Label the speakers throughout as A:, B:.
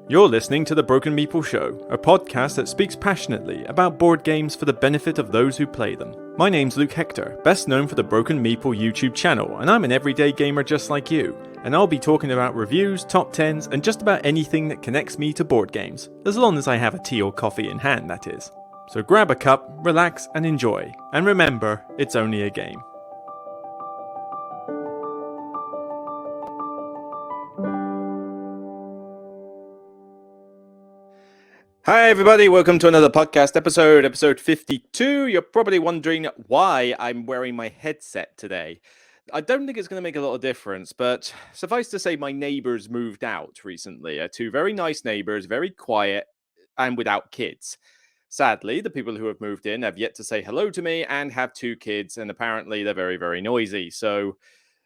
A: You're listening to The Broken Meeple Show, a podcast that speaks passionately about board games for the benefit of those who play them. My name's Luke Hector, best known for the Broken Meeple YouTube channel, and I'm an everyday gamer just like you. And I'll be talking about reviews, top 10s, and just about anything that connects me to board games, as long as I have a tea or coffee in hand, that is. So grab a cup, relax, and enjoy. And remember, it's only a game. Hi everybody, welcome to another podcast episode 52. You're probably wondering why I'm wearing my headset today. I don't think it's going to make a lot of difference, but suffice to say my neighbours moved out recently. Two very nice neighbours, very quiet and without kids. Sadly, the people who have moved in have yet to say hello to me and have two kids, and apparently they're very, very noisy. So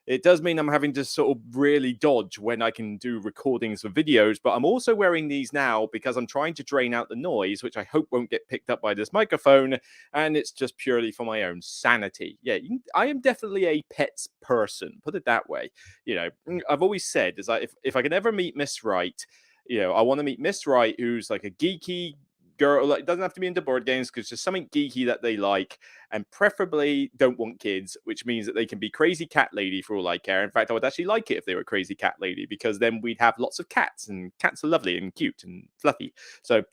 A: it does mean I'm having to sort of really dodge when I can do recordings for videos, but I'm also wearing these now because I'm trying to drain out the noise, which I hope won't get picked up by this microphone, and it's just purely for my own sanity. Yeah, I am definitely a pets person, put it that way. I've always said, is that if I can ever meet Miss Right, I want to meet Miss Right, who's like a geeky girl. Like, doesn't have to be into board games, because there's something geeky that they like, and preferably don't want kids, which means that they can be crazy cat lady for all I care. In fact, I would actually like it if they were crazy cat lady, because then we'd have lots of cats, and cats are lovely and cute and fluffy. So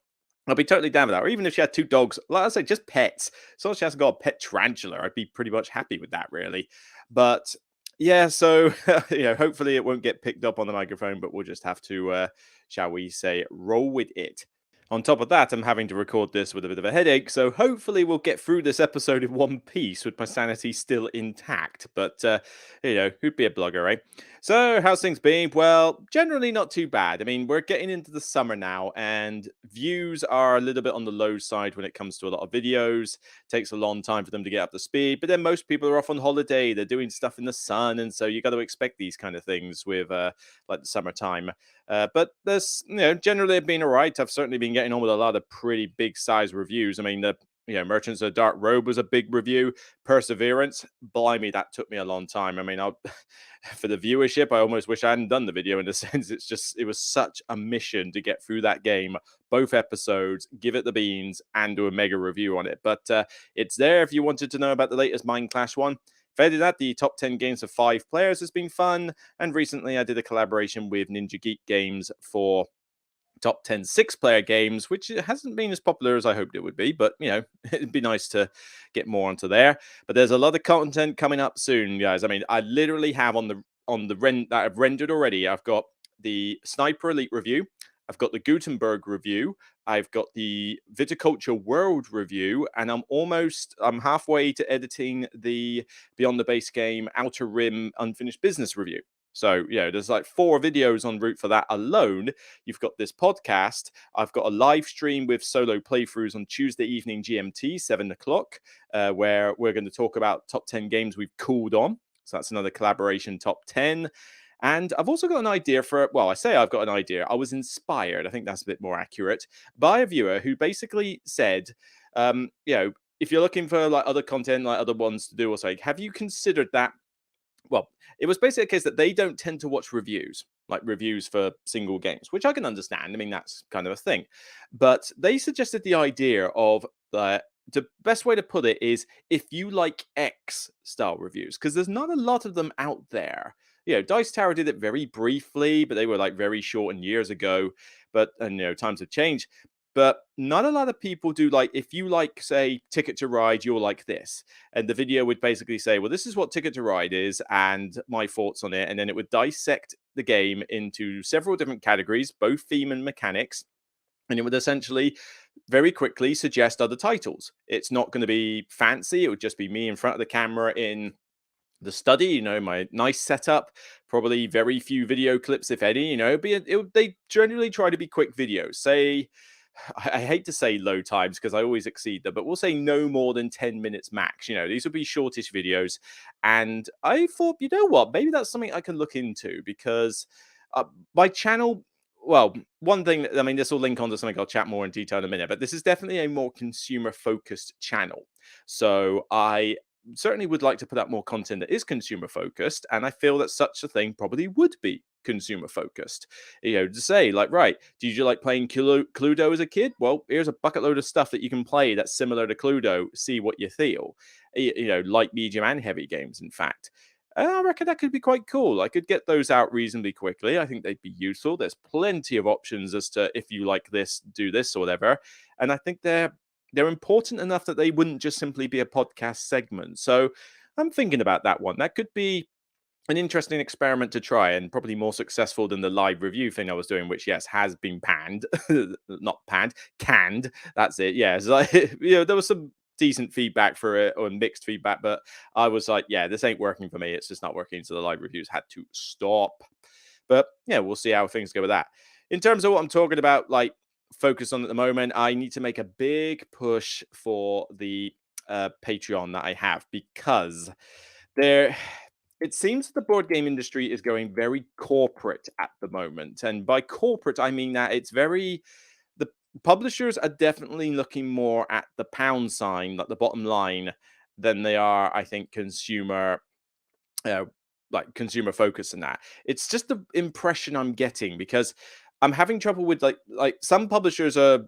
A: I'll be totally down with that. Or even if she had two dogs, like I say, just pets. So long as she hasn't got a pet tarantula, I'd be pretty much happy with that, really. But yeah, so hopefully it won't get picked up on the microphone, but we'll just have to, shall we say, roll with it. On top of that, I'm having to record this with a bit of a headache, so hopefully we'll get through this episode in one piece with my sanity still intact. But, who'd be a blogger, right? So, how's things been? Well, generally not too bad. I mean, we're getting into the summer now, and views are a little bit on the low side when it comes to a lot of videos. Takes a long time for them to get up to speed, but then most people are off on holiday. They're doing stuff in the sun, and so you got to expect these kind of things with, like the summertime. But there's, generally I've been all right. I've certainly been getting on with a lot of pretty big size reviews. I mean, the Merchants of the Dark Robe was a big review. Perseverance, blimey, that took me a long time. I mean, for the viewership, I almost wish I hadn't done the video, in a sense. It was such a mission to get through that game, both episodes, give it the beans, and do a mega review on it. But it's there if you wanted to know about the latest Mind Clash one. Further that, the top 10 games of 5 players has been fun, and recently I did a collaboration with Ninja Geek Games for top 10 6-player games, which hasn't been as popular as I hoped it would be, but, it'd be nice to get more onto there. But there's a lot of content coming up soon, guys. I mean, I literally have on the rent that I've rendered already, I've got the Sniper Elite review, I've got the Gutenberg review, I've got the Viticulture World review, and I'm halfway to editing the Beyond the Base Game Outer Rim Unfinished Business review. So, there's like 4 videos en route for that alone. You've got this podcast. I've got a live stream with solo playthroughs on Tuesday evening GMT, 7 o'clock, where we're going to talk about top 10 games we've cooled on. So that's another collaboration top 10. And I've also got an idea I say I've got an idea. I was inspired, I think that's a bit more accurate, by a viewer who basically said, if you're looking for like other content, like other ones to do or something, have you considered that? Well, it was basically a case that they don't tend to watch reviews, like reviews for single games, which I can understand. I mean, that's kind of a thing. But they suggested the idea of the best way to put it is, if you like X style reviews, because there's not a lot of them out there. Dice Tower did it very briefly, but they were like very short and years ago. And times have changed. But not a lot of people do, like, if you like, say, Ticket to Ride, you'll like this. And the video would basically say, well, this is what Ticket to Ride is and my thoughts on it. And then it would dissect the game into several different categories, both theme and mechanics. And it would essentially very quickly suggest other titles. It's not going to be fancy. It would just be me in front of the camera in the study, my nice setup, probably very few video clips, if any. They generally try to be quick videos. Say, I hate to say low times because I always exceed them, but we'll say no more than 10 minutes max. These would be shortish videos. And I thought, you know what, maybe that's something I can look into, because my channel, well, one thing, I mean, this will link on to something I'll chat more in detail in a minute, but this is definitely a more consumer-focused channel. So I certainly would like to put out more content that is consumer-focused, and I feel that such a thing probably would be consumer focused. To say like, right, did you like playing Cluedo as a kid? Well, here's a bucket load of stuff that you can play that's similar to Cluedo. See what you feel. Light, medium, and heavy games. In fact. I reckon that could be quite cool. I could get those out reasonably quickly. I think they'd be useful. There's plenty of options as to if you like this, do this or whatever. And I think they're important enough that they wouldn't just simply be a podcast segment. So I'm thinking about that one. That could be an interesting experiment to try, and probably more successful than the live review thing I was doing, which yes has been panned, not panned, canned. That's it. Yeah, it's like, there was some decent feedback for it or mixed feedback, but I was like, yeah, this ain't working for me. It's just not working. So the live reviews had to stop. But yeah, we'll see how things go with that. In terms of what I'm talking about, like focus on at the moment, I need to make a big push for the Patreon that I have, because there it seems the board game industry is going very corporate at the moment. And by corporate, I mean that the publishers are definitely looking more at the pound sign, like the bottom line, than they are, I think, uh, consumer focus in that. It's just the impression I'm getting, because I'm having trouble with like some publishers are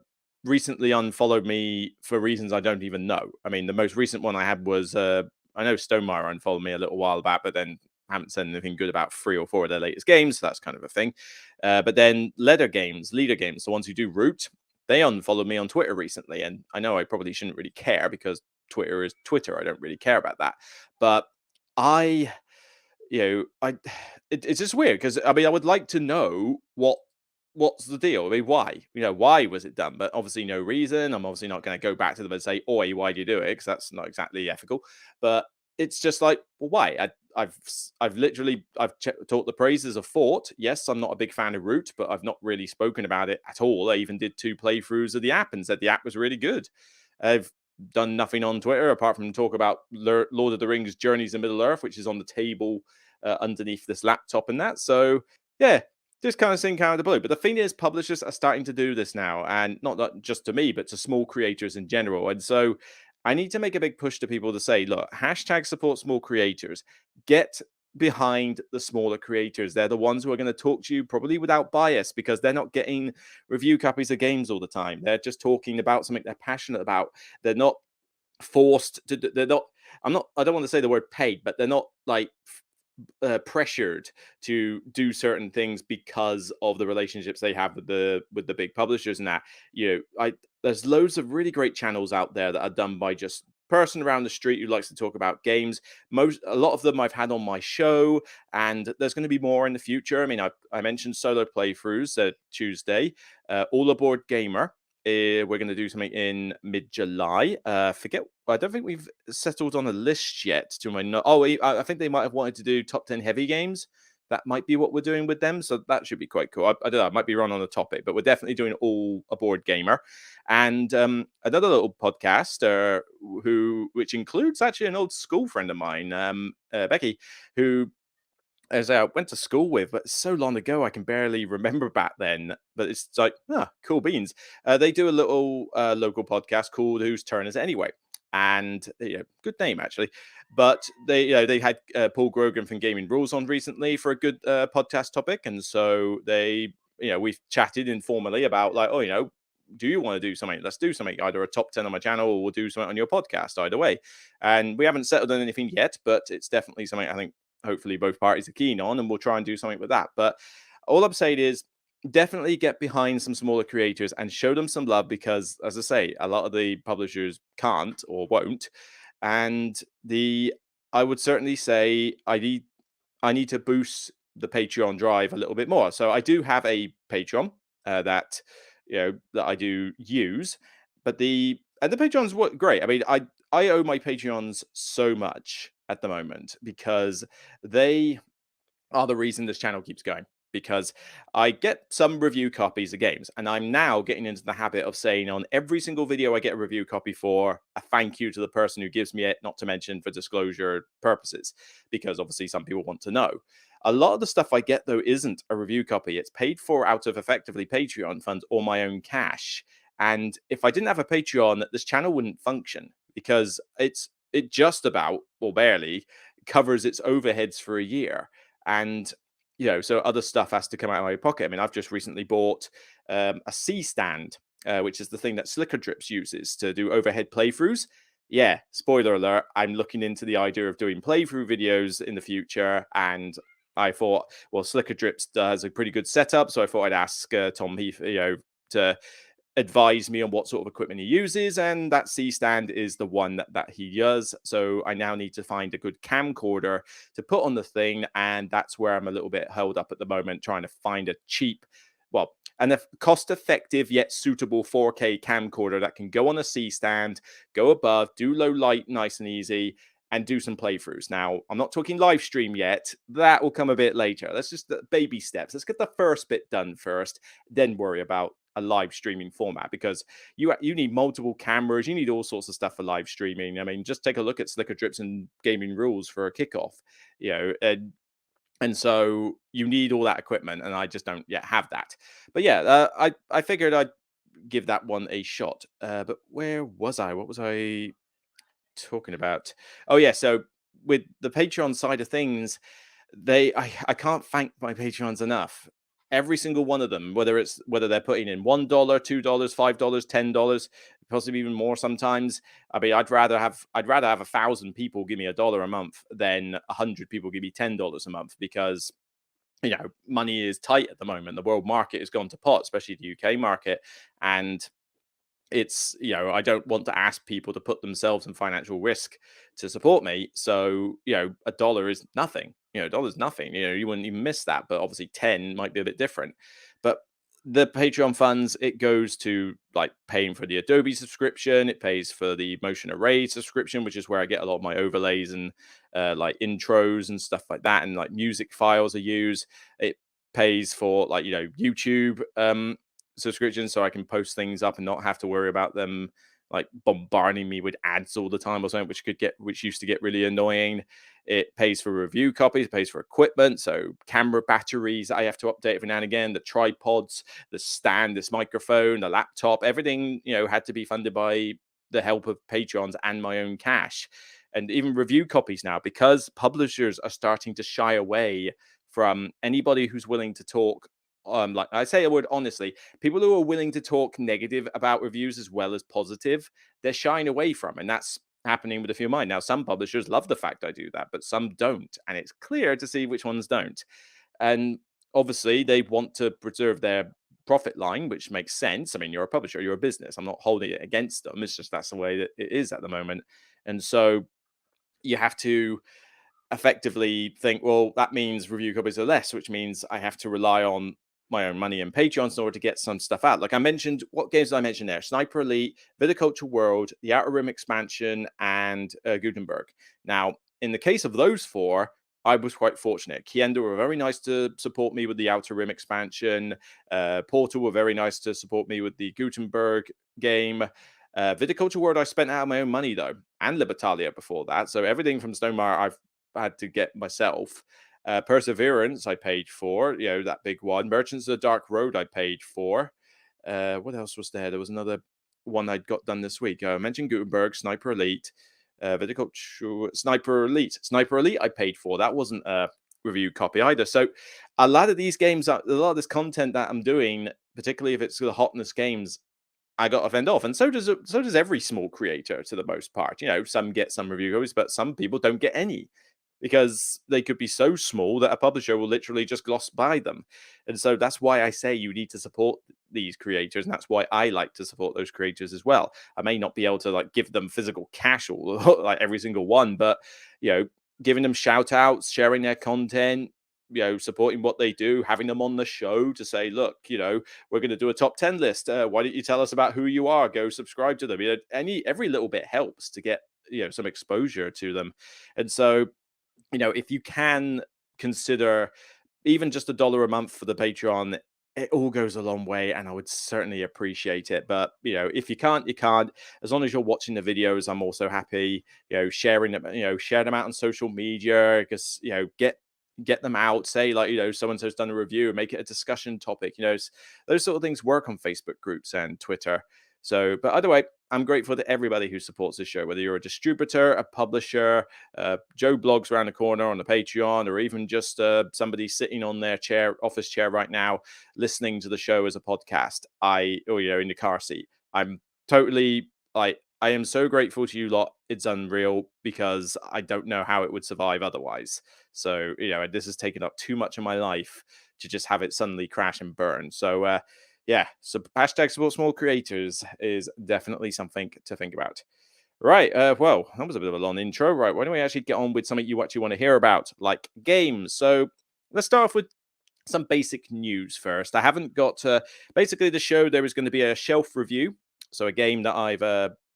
A: recently unfollowed me for reasons I don't even know. I mean, the most recent one I had was I know Stonemaier unfollowed me a little while back, but then haven't said anything good about 3 or 4 of their latest games. So that's kind of a thing. But then Leader Games, the ones who do Root, they unfollowed me on Twitter recently, and I know I probably shouldn't really care because Twitter is Twitter. I don't really care about that, but I I it's just weird, because I mean I would like to know what's the deal. I mean, why? Why was it done? But obviously no reason. I'm obviously not going to go back to them and say, "Oi, why do you do it?" Because that's not exactly ethical. But it's just like, well, why? I've literally taught the praises of Fort. Yes, I'm not a big fan of Root, but I've not really spoken about it at all. I even did 2 playthroughs of the app and said the app was really good. I've done nothing on Twitter apart from talk about Lord of the Rings Journeys in Middle Earth, which is on the table underneath this laptop and that. So yeah, just kind of seeing kind of the blue. But the thing is, publishers are starting to do this now, and not just to me, but to small creators in general. And so I need to make a big push to people to say, look, hashtag support small creators. Get behind the smaller creators. They're the ones who are going to talk to you probably without bias, because they're not getting review copies of games all the time. They're just talking about something they're passionate about. They're not forced to. They're not. I don't want to say the word paid, but they're not like pressured to do certain things because of the relationships they have with the big publishers and that. I There's loads of really great channels out there that are done by just person around the street who likes to talk about games. A lot of them I've had on my show, and there's going to be more in the future. I mean, I mentioned solo playthroughs Tuesday. All Aboard Gamer, we're going to do something in mid-July. I don't think we've settled on a list yet. I think they might have wanted to do top 10 heavy games. That might be what we're doing with them. So that should be quite cool. I don't know. I might be wrong on the topic, but we're definitely doing All Aboard Gamer. And another little podcast, which includes actually an old school friend of mine, Becky, who as I went to school with, but so long ago I can barely remember back then. But it's like, cool beans. They do a little local podcast called "Whose Turn Is It Anyway?" And good name actually. But they had Paul Grogan from Gaming Rules on recently for a good podcast topic, and so we've chatted informally about like, do you want to do something? Let's do something, either a top 10 on my channel or we'll do something on your podcast, either way. And we haven't settled on anything yet, but it's definitely something I think hopefully both parties are keen on, and we'll try and do something with that. But all I'm saying is definitely get behind some smaller creators and show them some love, because as I say, a lot of the publishers can't or won't. And I would certainly say I need to boost the Patreon drive a little bit more. So I do have a Patreon that that I do use, but the Patreon's great. I mean, I owe my Patreons so much at the moment, because they are the reason this channel keeps going. Because I get some review copies of games, and I'm now getting into the habit of saying on every single video I get a review copy for, a thank you to the person who gives me it, not to mention for disclosure purposes, because obviously some people want to know. A lot of the stuff I get, though, isn't a review copy. It's paid for out of effectively Patreon funds or my own cash. And if I didn't have a Patreon, this channel wouldn't function, because it just about, or barely, covers its overheads for a year. And so other stuff has to come out of my pocket. I mean, I've just recently bought a C stand, which is the thing that Slicker Drips uses to do overhead playthroughs. Yeah, spoiler alert, I'm looking into the idea of doing playthrough videos in the future, and I thought, well, Slicker Drips does a pretty good setup, so I thought I'd ask Tom Heath, to advise me on what sort of equipment he uses, and that C stand is the one that he does. So I now need to find a good camcorder to put on the thing, and that's where I'm a little bit held up at the moment, trying to find a cheap, well, and a cost-effective yet suitable 4K camcorder that can go on a C stand, go above, do low light, nice and easy, and do some playthroughs. Now, I'm not talking live stream yet. That will come a bit later. Let's just baby steps. Let's get the first bit done first, then worry about a live streaming format, because you need multiple cameras, you need all sorts of stuff for live streaming. I mean, just take a look at Slicker Drips and Gaming Rules for a kickoff, and so you need all that equipment, and I just don't yet have that. But yeah, I figured I'd give that one a shot. But where was I? What was I talking about? Oh yeah, so with the Patreon side of things, I can't thank my Patreons enough. Every single one of them, whether they're putting in $1, $2, $5, $10, possibly even more sometimes. I mean, I'd rather have 1,000 people give me $1 a month than 100 people give me $10 a month, because money is tight at the moment. The world market has gone to pot, especially the UK market, and it's I don't want to ask people to put themselves in financial risk to support me. So a dollar is nothing. A dollar's nothing. You wouldn't even miss that, but obviously 10 might be a bit different. But the Patreon funds, it goes to like paying for the Adobe subscription, it pays for the Motion Array subscription, which is where I get a lot of my overlays and like intros and stuff like that, and like music files I use. It pays for like YouTube subscription, so I can post things up and not have to worry about them like bombarding me with ads all the time or something, which used to get really annoying. It pays for review copies, pays for equipment, so camera batteries I have to update every now and again, the tripods, the stand, this microphone, the laptop, everything had to be funded by the help of Patrons and my own cash. And even review copies now, because publishers are starting to shy away from anybody who's willing to talk, like I say a word honestly, people who are willing to talk negative about reviews as well as positive, they're shying away from, and that's happening with a few of mine. Now, some publishers love the fact I do that, but some don't, and it's clear to see which ones don't. And obviously, they want to preserve their profit line, which makes sense. I mean, you're a publisher, you're a business. I'm not holding it against them. It's just that's the way that it is at the moment. And so you have to effectively think, well, that means review copies are less, which means I have to rely on my own money and Patreons in order to get some stuff out. Like I mentioned, what games did I mention there? Sniper Elite, Viticulture World, the Outer Rim expansion, and Gutenberg. Now, in the case of those four, I was quite fortunate. Kienda were very nice to support me with the Outer Rim expansion. Portal were very nice to support me with the Gutenberg game. Viticulture World, I spent out of my own money though, and Libertalia before that. So everything from Stonemaier, I've had to get myself. Perseverance, I paid for, that big one. Merchants of the Dark Road, I paid for. What else was there? There was another one I'd got done this week. I mentioned Gutenberg, Sniper Elite, Viticulture, Sniper Elite. Sniper Elite, I paid for. That wasn't a review copy either. So a lot of these games, a lot of this content that I'm doing, particularly if it's the hotness games, I got to fend off, and so does every small creator to the most part. Some get some review copies, but some people don't get any, because they could be so small that a publisher will literally just gloss by them. And so that's why I say you need to support these creators, and that's why I like to support those creators as well. I may not be able to like give them physical cash or like every single one, but giving them shout outs, sharing their content, supporting what they do, having them on the show to say, look, we're going to do a top 10 list. Why don't you tell us about who you are? Go subscribe to them. Every little bit helps to get some exposure to them. And so if you can consider even just $1 a month for the Patreon, it all goes a long way, and I would certainly appreciate it. But if you can't, you can't. As long as you're watching the videos, I'm also happy. Sharing them, share them out on social media, because get them out. Say like so and so's done a review, and make it a discussion topic. Those sort of things work on Facebook groups and Twitter. So, but either way, I'm grateful to everybody who supports this show, whether you're a distributor, a publisher, Joe blogs around the corner on the Patreon, or even just somebody sitting on their office chair right now, listening to the show as a podcast. Or in the car seat. I'm totally like, I am so grateful to you lot. It's unreal because I don't know how it would survive otherwise. So, this has taken up too much of my life to just have it suddenly crash and burn. So, yeah, so hashtag support small creators is definitely something to think about. Right, well, that was a bit of a long intro. Right, why don't we actually get on with something you actually want to hear about, like games. So let's start off with some basic news first. I haven't got basically the show. There is going to be a shelf review. So a game that I've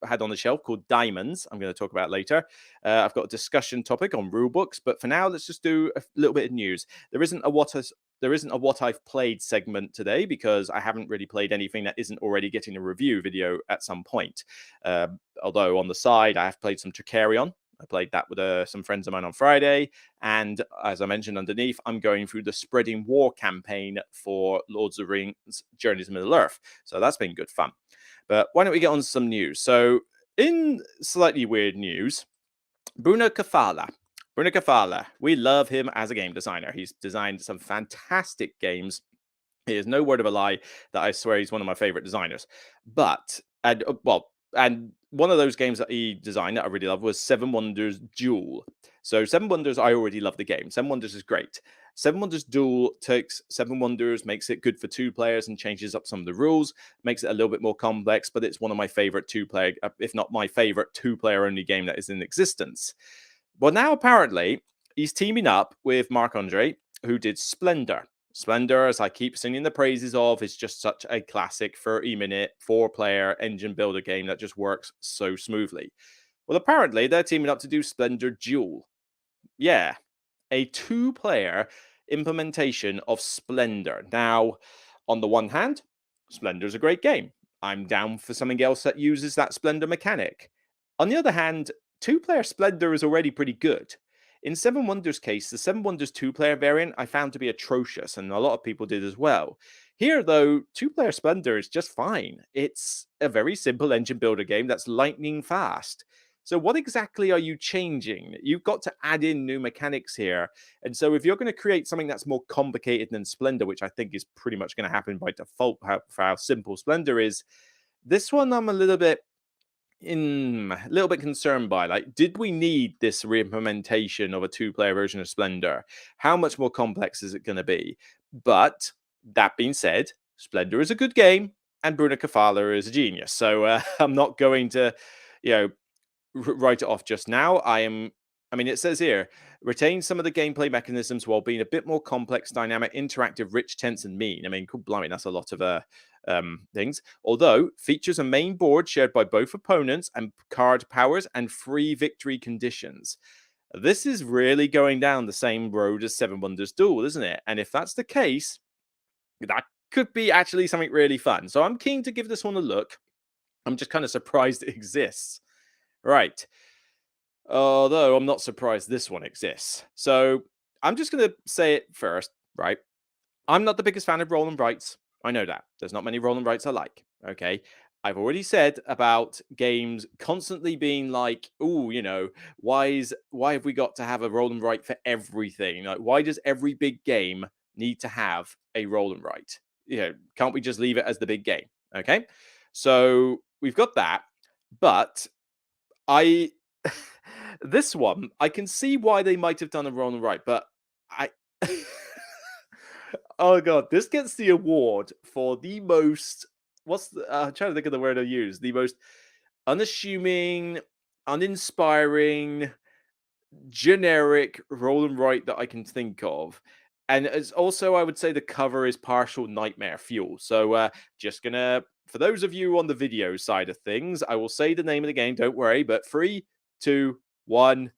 A: had on the shelf called Diamonds. I'm going to talk about later. I've got a discussion topic on rulebooks, but for now, let's just do a little bit of news. There isn't a what I've played segment today because I haven't really played anything that isn't already getting a review video at some point. Although on the side, I have played some Tricarion. I played that with some friends of mine on Friday. And as I mentioned underneath, I'm going through the Spreading War campaign for Lords of the Rings Journeys to Middle-earth. So that's been good fun. But why don't we get on to some news? So in slightly weird news, Bruno Cathala. Bruno Cathala, we love him as a game designer. He's designed some fantastic games. He is no word of a lie that I swear he's one of my favorite designers. And one of those games that he designed that I really love was Seven Wonders Duel. So Seven Wonders, I already love the game. Seven Wonders is great. Seven Wonders Duel takes Seven Wonders, makes it good for 2 players and changes up some of the rules, makes it a little bit more complex, but it's one of my favorite 2-player, if not my favorite 2-player only game that is in existence. Well, now apparently he's teaming up with Marc-Andre, who did Splendor. Splendor, as I keep singing the praises of, is just such a classic 30-minute, 4-player engine builder game that just works so smoothly. Well, apparently they're teaming up to do Splendor Duel. Yeah, a 2-player implementation of Splendor. Now, on the one hand, Splendor's a great game. I'm down for something else that uses that Splendor mechanic. On the other hand, 2-player Splendor is already pretty good. In Seven Wonders' case, the Seven Wonders 2-player variant I found to be atrocious, and a lot of people did as well. Here, though, 2-player Splendor is just fine. It's a very simple engine builder game that's lightning fast. So what exactly are you changing? You've got to add in new mechanics here. And so if you're going to create something that's more complicated than Splendor, which I think is pretty much going to happen by default for how simple Splendor is, this one I'm a little bit concerned by. Like, did we need this re-implementation of a 2-player version of Splendor? How much more complex is it going to be? But that being said, Splendor is a good game and Bruno Cathala is a genius. So I'm not going to, write it off just now. It says here, retain some of the gameplay mechanisms while being a bit more complex, dynamic, interactive, rich, tense, and mean. Cool, blimey, that's a lot of things. Although features a main board shared by both opponents and card powers and free victory conditions. This is really going down the same road as Seven Wonders Duel, isn't it? And if that's the case, that could be actually something really fun. So I'm keen to give this one a look. I'm just kind of surprised it exists. Right. Although I'm not surprised this one exists. So I'm just going to say it first, right? I'm not the biggest fan of roll and writes. I know that. There's not many roll and writes I like. Okay. I've already said about games constantly being like, oh, why have we got to have a roll and write for everything? Like, why does every big game need to have a roll and write? Can't we just leave it as the big game? Okay. So we've got that. But I this one, I can see why they might have done a roll and write, but I oh god, this gets the award for the most I'm trying to think of the word I use. The most unassuming, uninspiring, generic roll and write that I can think of. And it's also, I would say, the cover is partial nightmare fuel. So just gonna, for those of you on the video side of things, I will say the name of the game, don't worry, but 3, 2, 1.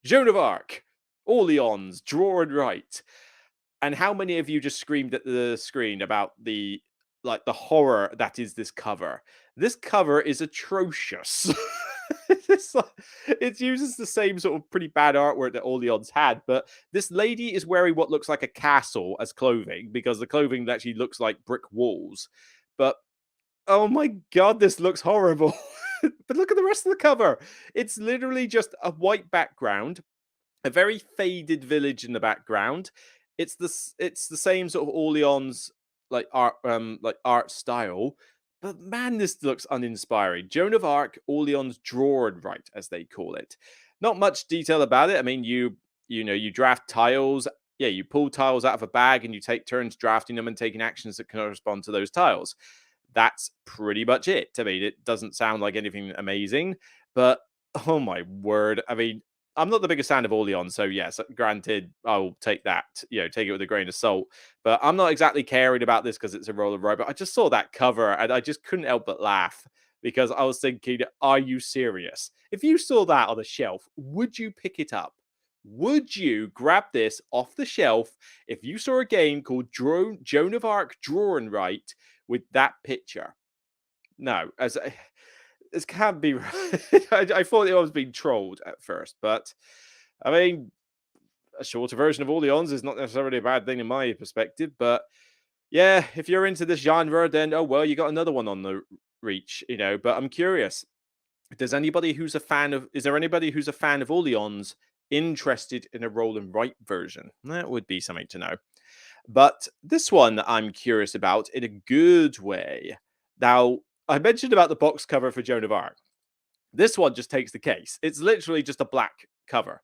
A: Joan of Arc, Orleans, draw and write. And how many of you just screamed at the screen about the horror that is this cover? This cover is atrocious. It uses the same sort of pretty bad artwork that Orleans had, but this lady is wearing what looks like a castle as clothing because the clothing actually looks like brick walls. But Oh my god, this looks horrible. But look at the rest of the cover. It's literally just a white background, a very faded village in the background. It's the same sort of Orleans like art style, but man, this looks uninspiring. Joan of Arc, Orleans draw and write, as they call it. Not much detail about it. I mean, you draft tiles. Yeah, you pull tiles out of a bag and you take turns drafting them and taking actions that correspond to those tiles. That's pretty much it. I mean, it doesn't sound like anything amazing, but oh my word. I mean, I'm not the biggest fan of Orleans, so yes, granted, I'll take that, take it with a grain of salt. But I'm not exactly caring about this because it's a roll of rope. But I just saw that cover and I just couldn't help but laugh because I was thinking, are you serious? If you saw that on a shelf, would you pick it up? Would you grab this off the shelf if you saw a game called Joan of Arc Draw and Write with that picture? No, this can't be right. I thought it was being trolled at first, but I mean, a shorter version of Orleans is not necessarily a bad thing in my perspective. But yeah, if you're into this genre, then oh well, you got another one on the reach. But I'm curious. Does anybody who's a fan of? Is there anybody who's a fan of Orleans interested in a roll and write version? That would be something to know. But this one I'm curious about in a good way. Now, I mentioned about the box cover for Joan of Arc. This one just takes the case. It's literally just a black cover.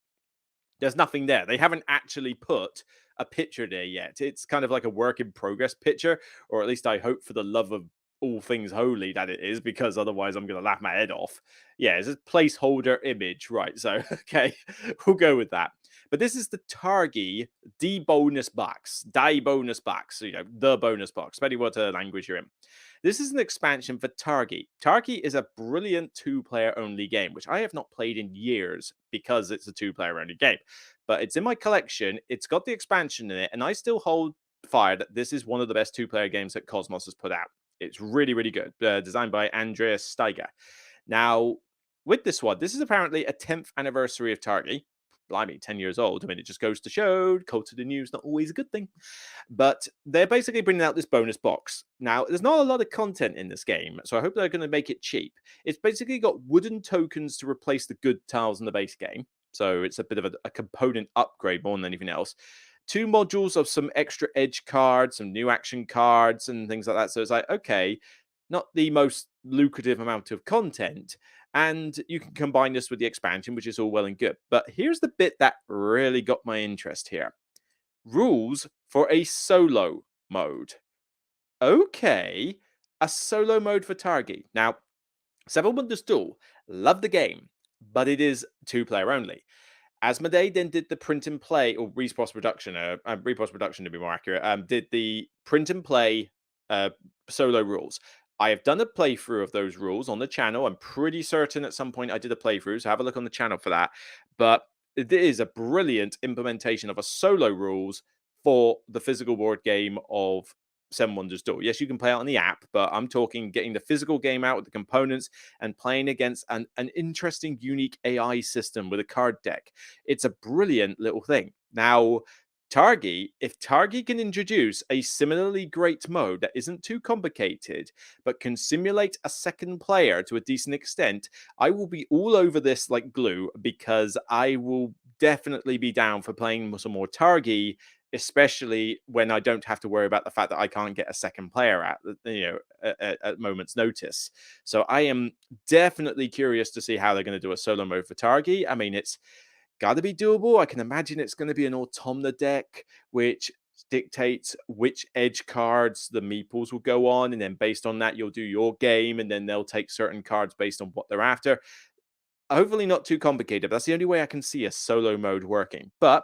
A: There's nothing there. They haven't actually put a picture there yet. It's kind of like a work in progress picture, or at least I hope for the love of all things holy that it is, because otherwise I'm going to laugh my head off. Yeah, it's a placeholder image, right? So, okay, we'll go with that. But this is the Targi D bonus box, die bonus box, the bonus box, depending what language you're in. This is an expansion for Targi. Targi is a brilliant two-player only game, which I have not played in years because it's a two-player only game. But it's in my collection. It's got the expansion in it, and I still hold fire that this is one of the best two-player games that Cosmos has put out. It's really, really good. Designed by Andreas Steiger. Now, with this one, this is apparently a 10th anniversary of Targi. Blimey, 10 years old. I mean, it just goes to show culture of the news, not always a good thing. But they're basically bringing out this bonus box. Now, there's not a lot of content in this game, so I hope they're going to make it cheap. It's basically got wooden tokens to replace the good tiles in the base game. So it's a bit of a component upgrade more than anything else. Two modules of some extra edge cards, some new action cards, and things like that. So it's like, okay, not the most lucrative amount of content. And you can combine this with the expansion, which is all well and good. But here's the bit that really got my interest here: rules for a solo mode. Okay, a solo mode for Targi. Now, Seven Wonders Duel, love the game, but it is two-player only. Asmodee then did the print and play, or Repos Production, Repos Production to be more accurate, did the print and play uh, solo rules. I have done a playthrough of those rules on the channel. I'm pretty certain at some point I did a playthrough, so have a look on the channel for that. But it is a brilliant implementation of a solo rules for the physical board game of Seven Wonders Duel. Yes, you can play it on the app, but I'm talking getting the physical game out with the components and playing against an interesting, unique AI system with a card deck. It's a brilliant little thing. Now, if Targi can introduce a similarly great mode that isn't too complicated, but can simulate a second player to a decent extent, I will be all over this like glue, because I will definitely be down for playing some more Targi, especially when I don't have to worry about the fact that I can't get a second player at moment's notice. So I am definitely curious to see how they're going to do a solo mode for Targi. I mean, it's got to be doable. I can imagine it's going to be an Autumna deck, which dictates which edge cards the Meeples will go on. And then based on that, you'll do your game, and then they'll take certain cards based on what they're after. Hopefully not too complicated. But that's the only way I can see a solo mode working. But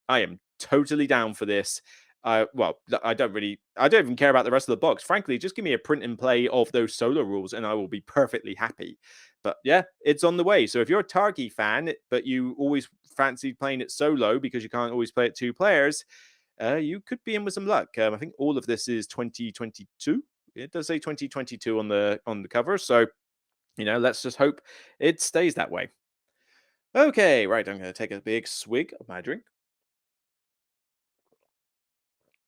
A: I am totally down for this. Well, I don't even care about the rest of the box. Frankly, just give me a print and play of those solo rules and I will be perfectly happy. But yeah, it's on the way. So if you're a Targi fan, but you always fancy playing it solo because you can't always play it two players, you could be in with some luck. I think all of this is 2022. It does say 2022 on the cover. So, let's just hope it stays that way. Okay, right. I'm going to take a big swig of my drink.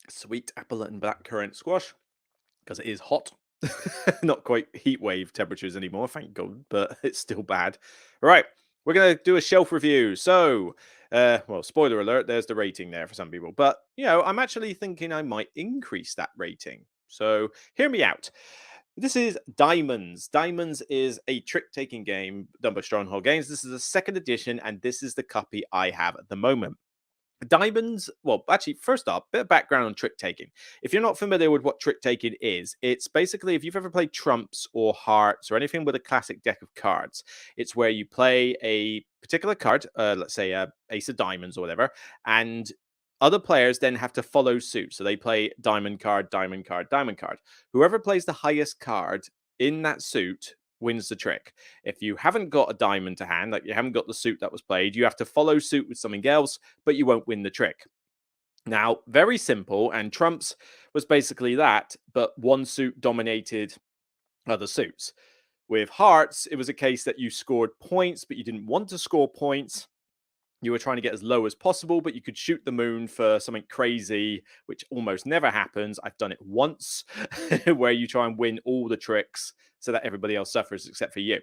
A: Sweet apple and blackcurrant squash, because it is hot. Not quite heat wave temperatures anymore, thank God, but it's still bad. Right, we're going to do a shelf review. So, well, spoiler alert, there's the rating there for some people. But, I'm actually thinking I might increase that rating. So, hear me out. This is Diamonds. Diamonds is a trick-taking game done by Stronghold Games. This is a second edition, and this is the copy I have at the moment. Diamonds, well, actually, first off, bit of background on trick taking. If you're not familiar with what trick taking is, it's basically if you've ever played trumps or hearts or anything with a classic deck of cards, it's where you play a particular card, let's say a ace of diamonds or whatever, and other players then have to follow suit. So they play diamond card, diamond card, diamond card. Whoever plays the highest card in that suit wins the trick. If you haven't got a diamond to hand, like you haven't got the suit that was played, you have to follow suit with something else, but you won't win the trick. Now, very simple, and trumps was basically that, but one suit dominated other suits. With hearts, it was a case that you scored points, but you didn't want to score points. You were trying to get as low as possible, but you could shoot the moon for something crazy, which almost never happens. I've done it once, where you try and win all the tricks so that everybody else suffers except for you.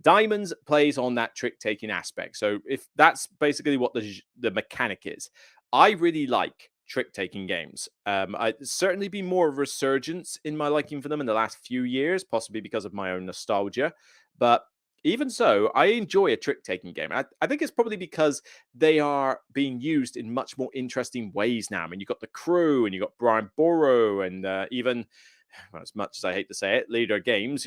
A: Diamonds plays on that trick taking aspect. So if that's basically what the mechanic is, I really like trick taking games. I'd certainly be more of a resurgence in my liking for them in the last few years, possibly because of my own nostalgia. But even so, I enjoy a trick taking game. I think it's probably because they are being used in much more interesting ways now. I mean, you've got the crew and you've got Brian Borrow and even, well, as much as I hate to say it, Leader Games,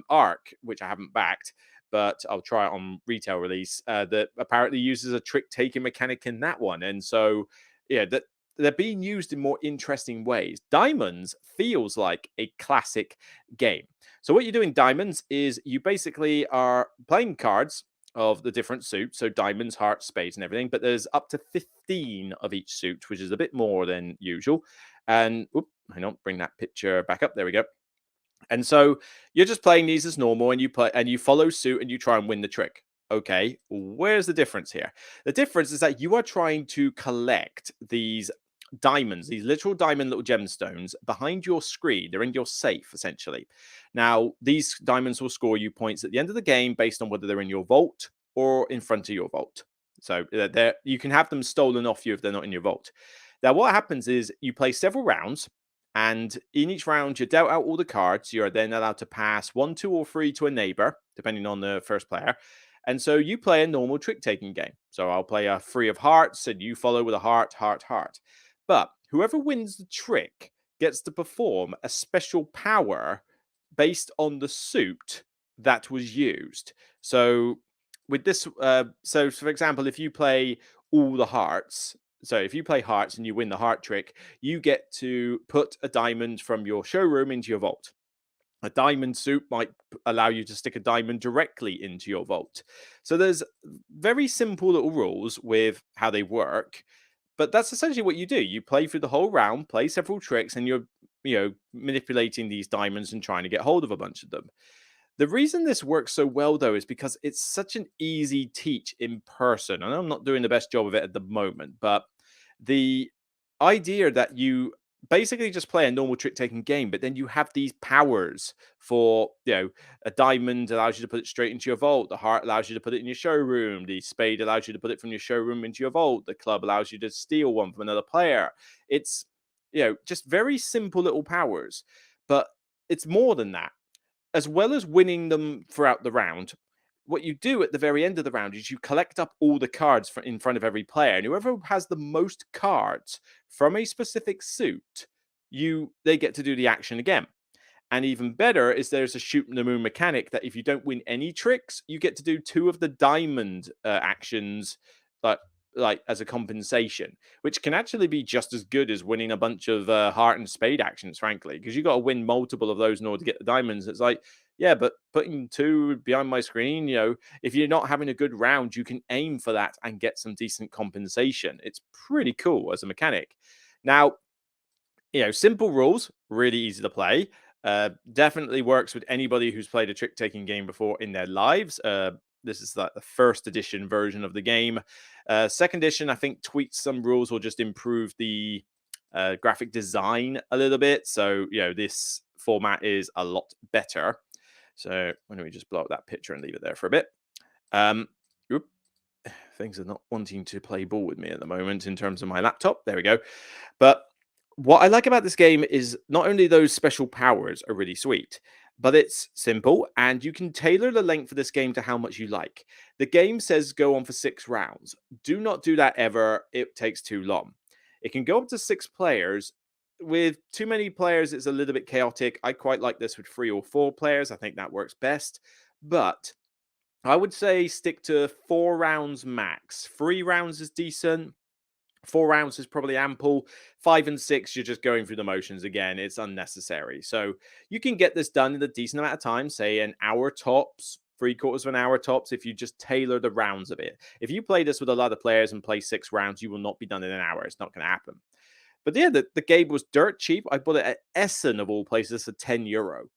A: Arc, which I haven't backed, but I'll try it on retail release, that apparently uses a trick taking mechanic in that one. And so, yeah, that they're being used in more interesting ways. Diamonds feels like a classic game. So what you do in Diamonds is you basically are playing cards of the different suits, so diamonds, hearts, spades, and everything. But there's up to 15 of each suit, which is a bit more than usual. And hang on, bring that picture back up. There we go. And so you're just playing these as normal, and you play and you follow suit and you try and win the trick. Okay, where's the difference here? The difference is that you are trying to collect these diamonds, these literal diamond little gemstones behind your screen. They're in your safe, essentially. Now, these diamonds will score you points at the end of the game based on whether they're in your vault or in front of your vault. So you can have them stolen off you if they're not in your vault. Now, what happens is you play several rounds, and in each round, you're dealt out all the cards. You're then allowed to pass one, two, or three to a neighbor, depending on the first player. And so you play a normal trick taking game. So I'll play a three of hearts, and you follow with a heart, heart, heart. But whoever wins the trick gets to perform a special power based on the suit that was used. So with this, so for example, if you play all the hearts, so if you play hearts and you win the heart trick, you get to put a diamond from your showroom into your vault. A diamond suit might allow you to stick a diamond directly into your vault. So there's very simple little rules with how they work, but that's essentially what you do. You play through the whole round, play several tricks, and you're manipulating these diamonds and trying to get hold of a bunch of them. The reason this works so well, though, is because it's such an easy teach in person. I know I'm not doing the best job of it at the moment, but the idea that you basically just play a normal trick taking game, but then you have these powers for, a diamond allows you to put it straight into your vault. The heart allows you to put it in your showroom. The spade allows you to put it from your showroom into your vault. The club allows you to steal one from another player. It's, just very simple little powers, but it's more than that. As well as winning them throughout the round, what you do at the very end of the round is you collect up all the cards in front of every player, and whoever has the most cards from a specific suit, they get to do the action again. And even better is there's a shoot in the moon mechanic that if you don't win any tricks, you get to do two of the diamond actions, like as a compensation, which can actually be just as good as winning a bunch of heart and spade actions, frankly, because you got to win multiple of those in order to get the diamonds. It's like, yeah, but putting two behind my screen, if you're not having a good round, you can aim for that and get some decent compensation. It's pretty cool as a mechanic. Now, simple rules, really easy to play. Definitely works with anybody who's played a trick taking game before in their lives. This is like the first edition version of the game. Second edition, I think, tweaks some rules or just improve the graphic design a little bit. So, this format is a lot better. So why don't we just blow up that picture and leave it there for a bit? Oop, things are not wanting to play ball with me at the moment in terms of my laptop. There we go. But what I like about this game is not only those special powers are really sweet, but it's simple and you can tailor the length of this game to how much you like. The game says go on for 6 rounds. Do not do that ever. It takes too long. It can go up to 6 players. With too many players, it's a little bit chaotic. I quite like this with 3 or 4 players. I think that works best. But I would say stick to 4 rounds max. 3 rounds is decent. 4 rounds is probably ample. 5 and 6, you're just going through the motions again. It's unnecessary. So you can get this done in a decent amount of time, say an hour tops, 3/4 of an hour tops, if you just tailor the rounds a bit. If you play this with a lot of players and play 6 rounds, you will not be done in an hour. It's not going to happen. But yeah, the game was dirt cheap. I bought it at Essen of all places for €10.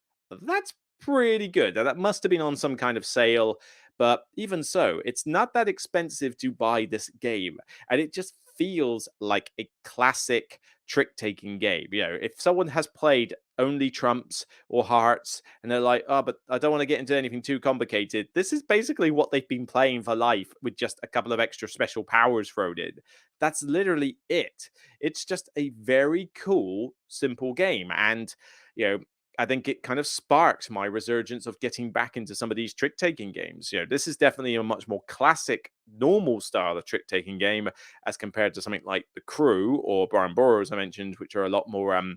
A: That's pretty good. Now, that must have been on some kind of sale, but even so, it's not that expensive to buy this game. And it just feels like a classic trick-taking game. You know, if someone has played only trumps or hearts and they're like, oh, but I don't want to get into anything too complicated, this is basically what they've been playing for life with just a couple of extra special powers thrown in. That's literally it. It's just a very cool, simple game. And, you know, I think it kind of sparked my resurgence of getting back into some of these trick taking games. You know, this is definitely a much more classic, normal style of trick taking game as compared to something like The Crew or Brian Boru, as I mentioned, which are a lot more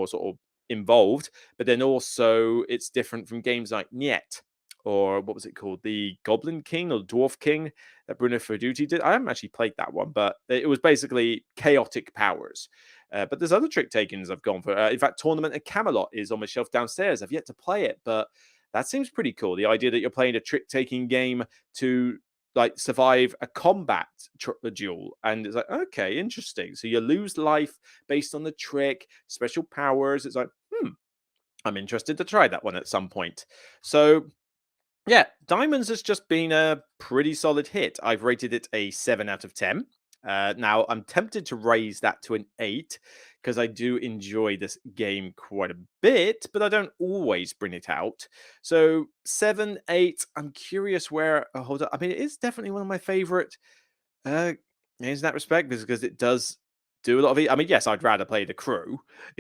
A: sort of involved. But then also it's different from games like Niet, or what was it called? The Goblin King or Dwarf King that Bruno Ferduti did. I haven't actually played that one, but it was basically chaotic powers. But there's other trick takings I've gone for. In fact, Tournament of Camelot is on my shelf downstairs. I've yet to play it, but that seems pretty cool. The idea that you're playing a trick taking game to like survive a combat duel, and it's like, okay, interesting. So you lose life based on the trick, special powers. It's like, I'm interested to try that one at some point. So yeah, Diamonds has just been a pretty solid hit. I've rated it a 7 out of 10. Now, I'm tempted to raise that to an 8 because I do enjoy this game quite a bit, but I don't always bring it out. So 7, 8, I'm curious where. Hold on. I mean, it is definitely one of my favorite in that respect, because it does do a lot of it. I mean, yes, I'd rather play The Crew,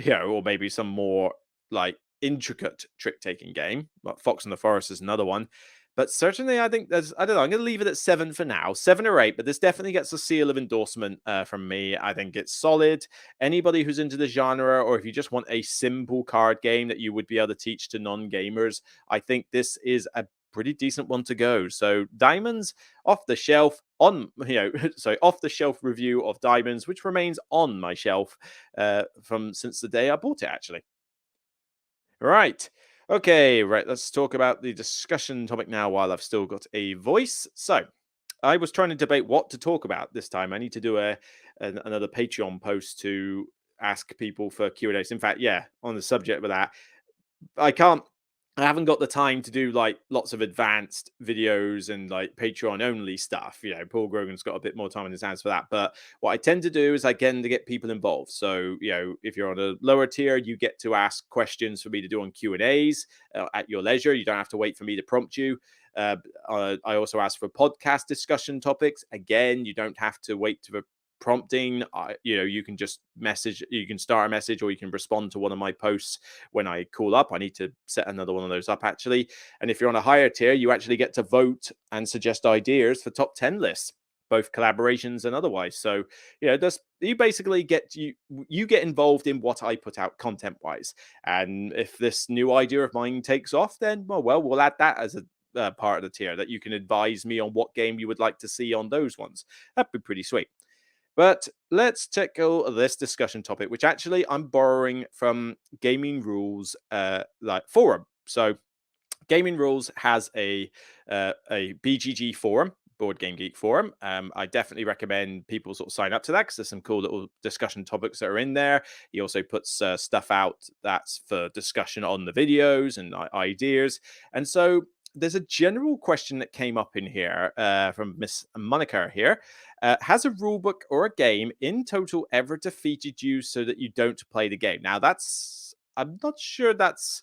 A: or maybe some more like intricate trick taking game. Like Fox and the Forest is another one. But certainly, I think I don't know. I'm going to leave it at 7 for now, 7 or 8. But this definitely gets a seal of endorsement from me. I think it's solid. Anybody who's into the genre, or if you just want a simple card game that you would be able to teach to non-gamers, I think this is a pretty decent one to go. So Diamonds off the shelf so off the shelf review of Diamonds, which remains on my shelf from since the day I bought it, actually. Right. Okay, right. Let's talk about the discussion topic now while I've still got a voice. So, I was trying to debate what to talk about this time. I need to do another Patreon post to ask people for Q&As. In fact, yeah, on the subject of that, I can't I haven't got the time to do like lots of advanced videos and like Patreon only stuff. Paul Grogan's got a bit more time in his hands for that. But what I tend to do is I tend to get people involved. So, if you're on a lower tier, you get to ask questions for me to do on Q&As at your leisure. You don't have to wait for me to prompt you. I also ask for podcast discussion topics. Again, you don't have to wait for prompting. You can just you can start a message, or you can respond to one of my posts when I call up. I need to set another one of those up, actually. And if you're on a higher tier, you actually get to vote and suggest ideas for top 10 lists, both collaborations and otherwise. So you basically get you get involved in what I put out content wise. And if this new idea of mine takes off, then we'll add that as a part of the tier, that you can advise me on what game you would like to see on those ones. That'd be pretty sweet. But let's tackle this discussion topic, which actually I'm borrowing from Gaming Rules forum. So Gaming Rules has a BGG forum, Board Game Geek forum. I definitely recommend people sort of sign up to that, because there's some cool little discussion topics that are in there. He also puts stuff out that's for discussion on the videos and ideas. And so there's a general question that came up in here from Miss Monica here. Has a rulebook or a game in total ever defeated you so that you don't play the game? Now, that's I'm not sure that's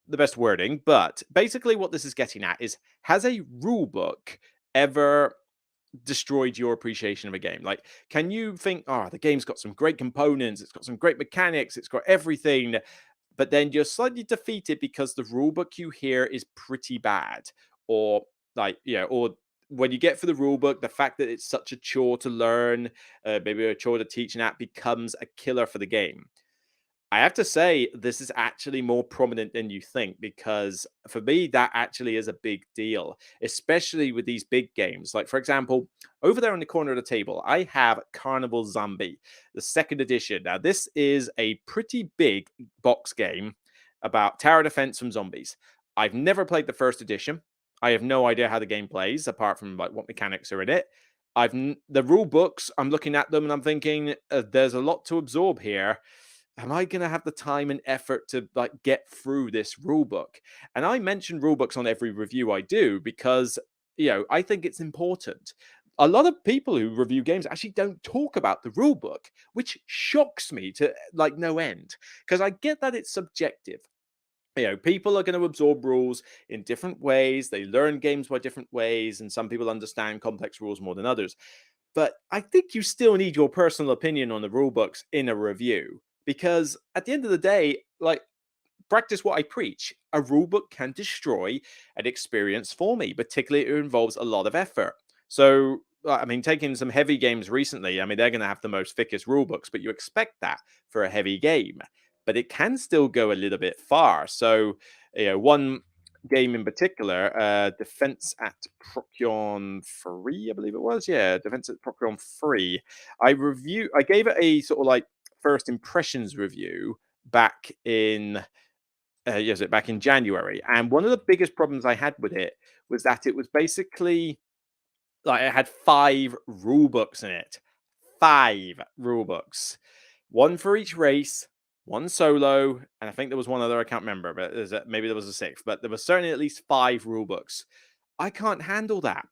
A: the best wording, but basically what this is getting at is, has a rule book ever destroyed your appreciation of a game? Like, can you think, oh, the game's got some great components, it's got some great mechanics, it's got everything, but then you're slightly defeated because the rule book you hear is pretty bad, or like, or when you get for the rule book, the fact that it's such a chore to learn, maybe a chore to teach, and that becomes a killer for the game. I have to say, this is actually more prominent than you think, because for me, that actually is a big deal, especially with these big games. Like, for example, over there in the corner of the table, I have Carnival Zombie, the second edition. Now, this is a pretty big box game about tower defense from zombies. I've never played the first edition. I have no idea how the game plays, apart from like what mechanics are in it. The rule books, I'm looking at them and I'm thinking, there's a lot to absorb here. Am I going to have the time and effort to like get through this rule book? And I mention rule books on every review I do because, I think it's important. A lot of people who review games actually don't talk about the rule book, which shocks me to like no end, because I get that it's subjective. People are going to absorb rules in different ways. They learn games by different ways, and some people understand complex rules more than others. But I think you still need your personal opinion on the rule books in a review, because at the end of the day, like, practice what I preach. A rule book can destroy an experience for me, particularly if it involves a lot of effort. So, I mean, taking some heavy games recently, I mean, they're going to have the most thickest rule books, but you expect that for a heavy game. But it can still go a little bit far. So, one game in particular, Defense at Procyon 3, I believe it was. Yeah, Defense at Procyon 3. I gave it a sort of like first impressions review back in back in January. And one of the biggest problems I had with it was that it was basically like it had 5 rule books in it. 5 rule books. One for each race, one solo, and I think there was one other I can't remember, but maybe there was a sixth, but there was certainly at least 5 rule books. I can't handle that.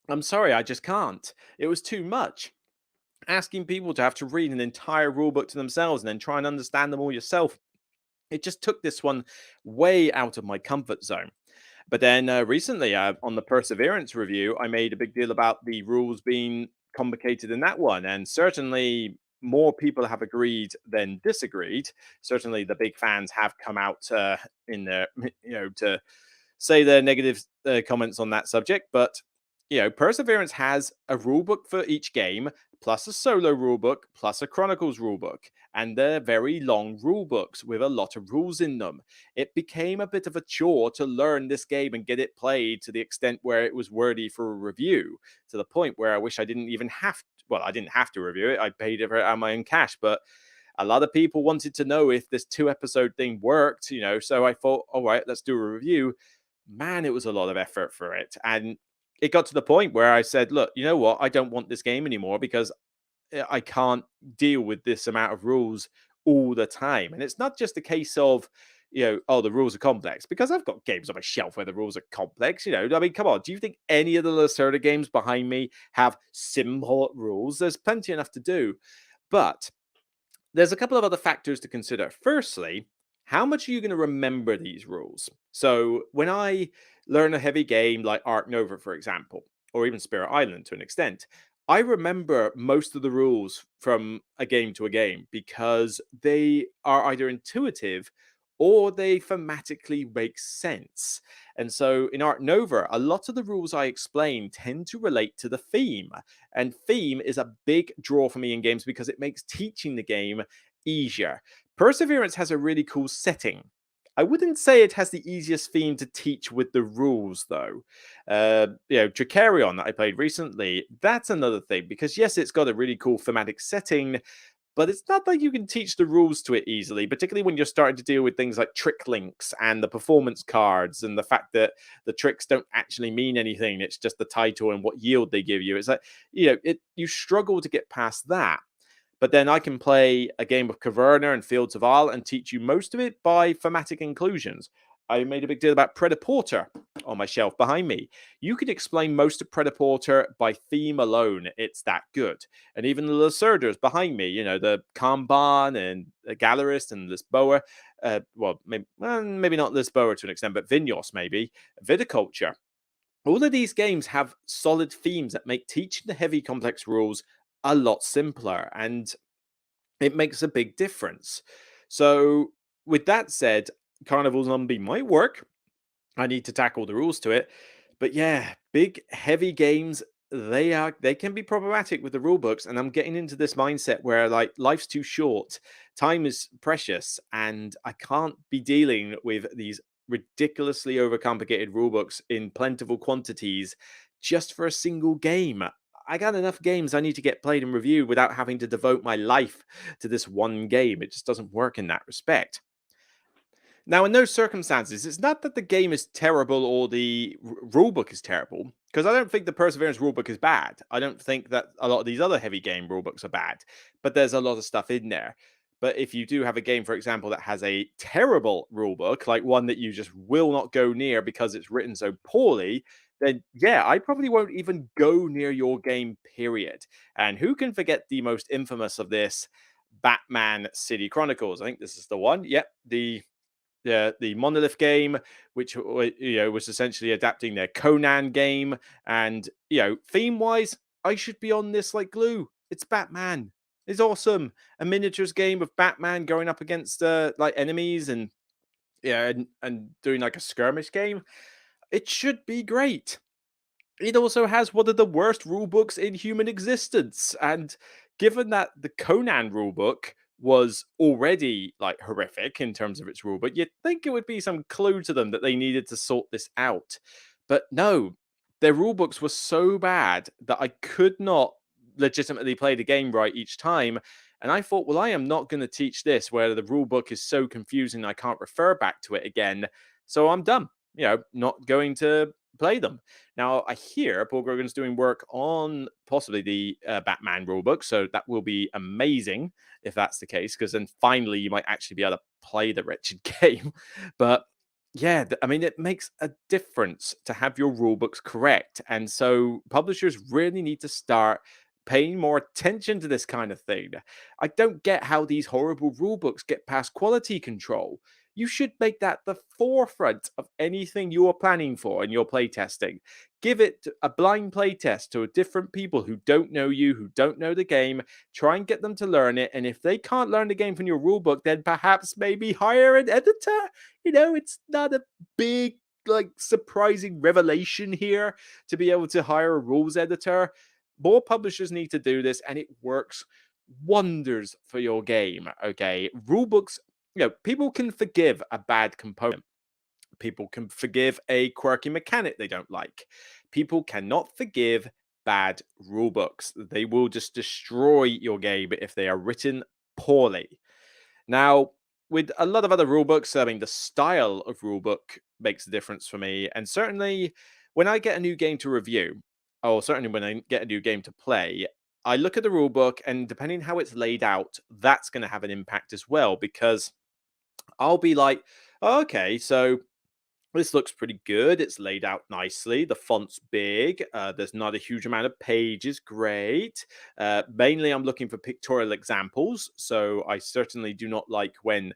A: I'm sorry, I just can't. It was too much. Asking people to have to read an entire rulebook to themselves and then try and understand them all yourself, it just took this one way out of my comfort zone. But then recently, on the Perseverance review, I made a big deal about the rules being complicated in that one. And certainly more people have agreed than disagreed. Certainly the big fans have come out in the, to say their negative comments on that subject. But, Perseverance has a rulebook for each game, plus a solo rulebook, plus a Chronicles rulebook. And they're very long rulebooks with a lot of rules in them. It became a bit of a chore to learn this game and get it played to the extent where it was worthy for a review, to the point where I wish I didn't even have to. Well, I didn't have to review it. I paid for it out of my own cash, but a lot of people wanted to know if this 2 episode thing worked, so I thought, all right, let's do a review. Man, it was a lot of effort for it. And it got to the point where I said, look, you know what? I don't want this game anymore because I can't deal with this amount of rules all the time. And it's not just a case of, oh, the rules are complex, because I've got games on my shelf where the rules are complex. I mean, come on. Do you think any of the Lacerda games behind me have simple rules? There's plenty enough to do. But there's a couple of other factors to consider. Firstly, how much are you going to remember these rules? So when I learn a heavy game like Ark Nova, for example, or even Spirit Island to an extent, I remember most of the rules from a game to a game because they are either intuitive or they thematically make sense. And so in Ark Nova, a lot of the rules I explain tend to relate to the theme. And theme is a big draw for me in games because it makes teaching the game easier. Perseverance has a really cool setting. I wouldn't say it has the easiest theme to teach with the rules, though. Tricarion that I played recently, that's another thing, because yes, it's got a really cool thematic setting, but it's not like you can teach the rules to it easily, particularly when you're starting to deal with things like trick links and the performance cards and the fact that the tricks don't actually mean anything. It's just the title and what yield they give you. It's like, you struggle to get past that. But then I can play a game of Caverna and Fields of Isle and teach you most of it by thematic inclusions. I made a big deal about Predaporter on my shelf behind me. You can explain most of Predaporter by theme alone. It's that good. And even the Lacerdas behind me, the Kanban and the Gallerist and Lisboa, maybe not Lisboa to an extent, but Vinyos maybe, Viticulture. All of these games have solid themes that make teaching the heavy complex rules a lot simpler, and it makes a big difference. So, with that said, Carnival Zombie might work. I need to tackle the rules to it. But yeah, big heavy games, they can be problematic with the rule books, and I'm getting into this mindset where like life's too short, time is precious, and I can't be dealing with these ridiculously overcomplicated rule books in plentiful quantities just for a single game. I got enough games I need to get played and reviewed without having to devote my life to this one game. It just doesn't work in that respect. Now, in those circumstances, it's not that the game is terrible or the rulebook is terrible, because I don't think the Perseverance rulebook is bad. I don't think that a lot of these other heavy game rulebooks are bad, but there's a lot of stuff in there. But if you do have a game, for example, that has a terrible rulebook, like one that you just will not go near because it's written so poorly, then yeah, I probably won't even go near your game, period. And who can forget the most infamous of this, Batman City Chronicles? I think this is the one. Yep, the Monolith game, which was essentially adapting their Conan game, and theme wise, I should be on this like glue. It's Batman. It's awesome. A miniatures game of Batman going up against like enemies, and and doing like a skirmish game. It should be great. It also has one of the worst rule books in human existence. And given that the Conan rulebook was already like horrific in terms of its rulebook, you'd think it would be some clue to them that they needed to sort this out. But no, their rulebooks were so bad that I could not legitimately play the game right each time. And I thought, well, I am not going to teach this where the rulebook is so confusing I can't refer back to it again. So I'm done. Not going to play them. Now, I hear Paul Grogan's doing work on possibly the Batman rulebook, so that will be amazing if that's the case, because then finally you might actually be able to play the wretched game. But yeah, I mean, it makes a difference to have your rulebooks correct. And so publishers really need to start paying more attention to this kind of thing. I don't get how these horrible rulebooks get past quality control. You should make that the forefront of anything you are planning for in your playtesting. Give it a blind playtest to different people who don't know you, who don't know the game. Try and get them to learn it. And if they can't learn the game from your rulebook, then perhaps maybe hire an editor. It's not a big, like, surprising revelation here to be able to hire a rules editor. More publishers need to do this, and it works wonders for your game. Okay, rulebooks, people can forgive a bad component. People can forgive a quirky mechanic they don't like. People cannot forgive bad rulebooks. They will just destroy your game if they are written poorly. Now, with a lot of other rulebooks, I mean, the style of rulebook makes a difference for me. And certainly when I get a new game to review, or certainly when I get a new game to play, I look at the rulebook, and depending how it's laid out, that's going to have an impact as well, because I'll be like, "Oh, okay, so this looks pretty good. It's laid out nicely. The font's big. There's not a huge amount of pages. Great. Mainly, I'm looking for pictorial examples. So I certainly do not like when